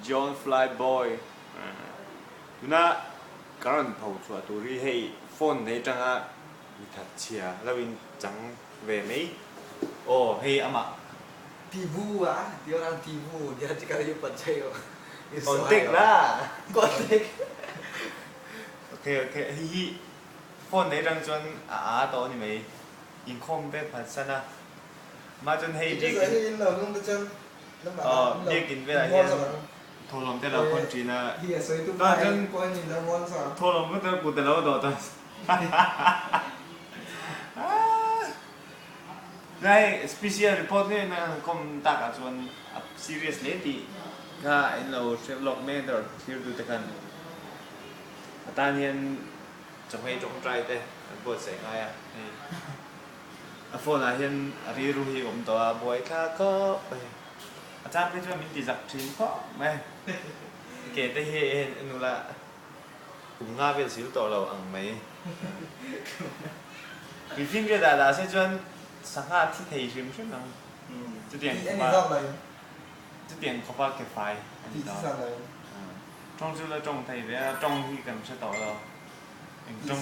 John Flyboy tu na karan phau chua tu ri hei phone nei tanga mi that chia lawin chang ve mei oh hei ama tivu dia orang tivu dia cakap you percaya kontek lah kontek okay hi phone nei rang chuan to ni mei in khom be phat sana ma chuan hei dia in lo nung chân dia kin ve la hian tholom te lo kon china hi soi tu ba chân coi nhìn ra ngon sao tholom ko te ku te lo do ta này special report này na kom ta ka chuan seriously ti ka in lo Sherlock Mander thir du te kan atan hian chong hei chong trai te bo se ngai a phone a hian ri ru hi om to a boy ka koอาจารย์ไปช่วยมินติจักทีมก็ไม่เกตได้เห็นนู่นละผมง่าเป็นสิวต่อเราอังไหมมีฟิล์มเยอะแต่ใช่จนสังหารที่ไทยชิมใช่ไหมจะเตียงเขาว่าจะเตียงเขาว่าเก็บไฟที่สั่งเลยจงชื่อเราจงไทยเนี่ยจงที่กันใช่ต่อเราเองจง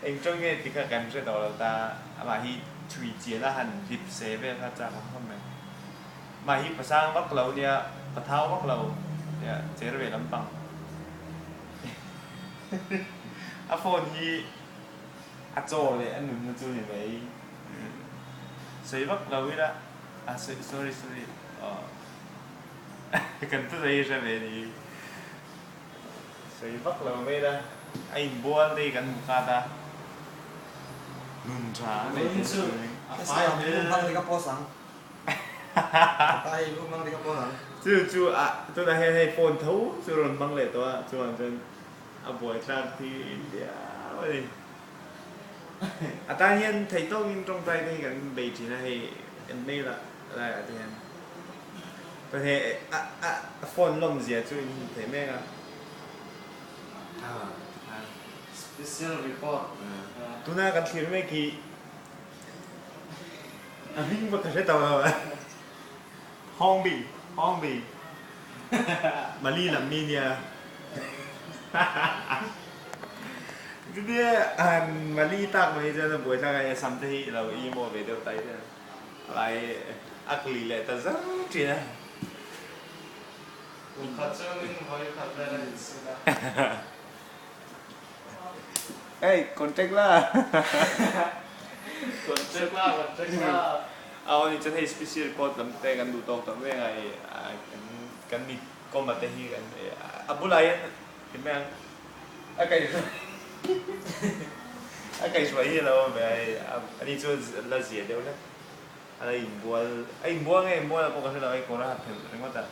เองจงเนี่ยที่กันใช่ต่อเราแต่อะไรที่ช่วยเจียละหันดิบเซเว่นพระเจ้าของเขาไหมมาฮิปสร้างวักเราเนี่ยปะเท้าวักเราเนี่ยเจริญลำปังอะโฟนฮีอะโจเลยอันหนึ่งมันจูนี่ไปใส่วักเราอีละอ่ะ sorry กันตัวใหญ่ใช่ไหมนี่ใส่วักเราไม่ได้ไอ้บัวได้กันมุกาตานุ่นช้าเลยไฟมันพังที่กระเพาะสังไฟมันที่กระเพาะสังจูอ่ะตัวนั้นให้โฟนเท้าจูรนบังเลยตัวจูอันจนอ่ะบอยทราบที่อินเดียเลยอ่ะตอนนี้ไทยต้องยิงตรงใจให้กันเบจีนะให้อันนี้ละอะไรอ่ะที่นั่นตัวนี้อ่ะโฟนลมเสียจูอินไทยแม่กันspecial report ตัวนั้นกันทีไม่กี่อ่ะวิ่งมาแต่ใช้ตัวเราห้องบีมาลีลำมีเนี่ยทีนี้อันมาลีตักมาจะจะบวยตักไอ้สัมที่เราอีโมไปเดียวไตเนี่ยอะไรอักลีเลยแต่ซะจีนะขัดเจ้าหนึ่งพอยขัดได้เลยสินะเอ้ยคนเจ๊กล่ะเอานี่จะให้ special report ลำเตะกันดูตรงตัวไงกันมีก็มาเตะฮีกันอับบุไลเห็นไหมไอ้สวยเราแบบอันนี้ช่วยละเสียเดียวนะอะไรบัวไอ้บัวไงบัวเราปกติเราไอ้โคราชถึงเรื่องว่าแต่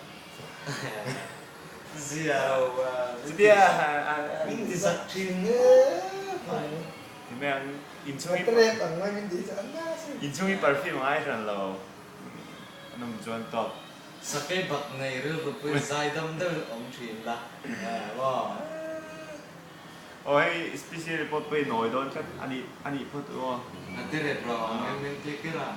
เสียว่ะเดียมินดิสักทีเนี่ยเห็นไหมอินช่วยเตะต่างไม่มินดิสักน่าสิอินช่วยปาร์ฟิวไอ้ฉันเรานุ่มจวนตอบสักแค่บักในเรื่องรูปใจดำเดินองค์ชินละว่าโอ้ย special report ไปหน่อยโดนชัดอันนี้พูดว่าอันที่เรียบร้อยมันเก่งละ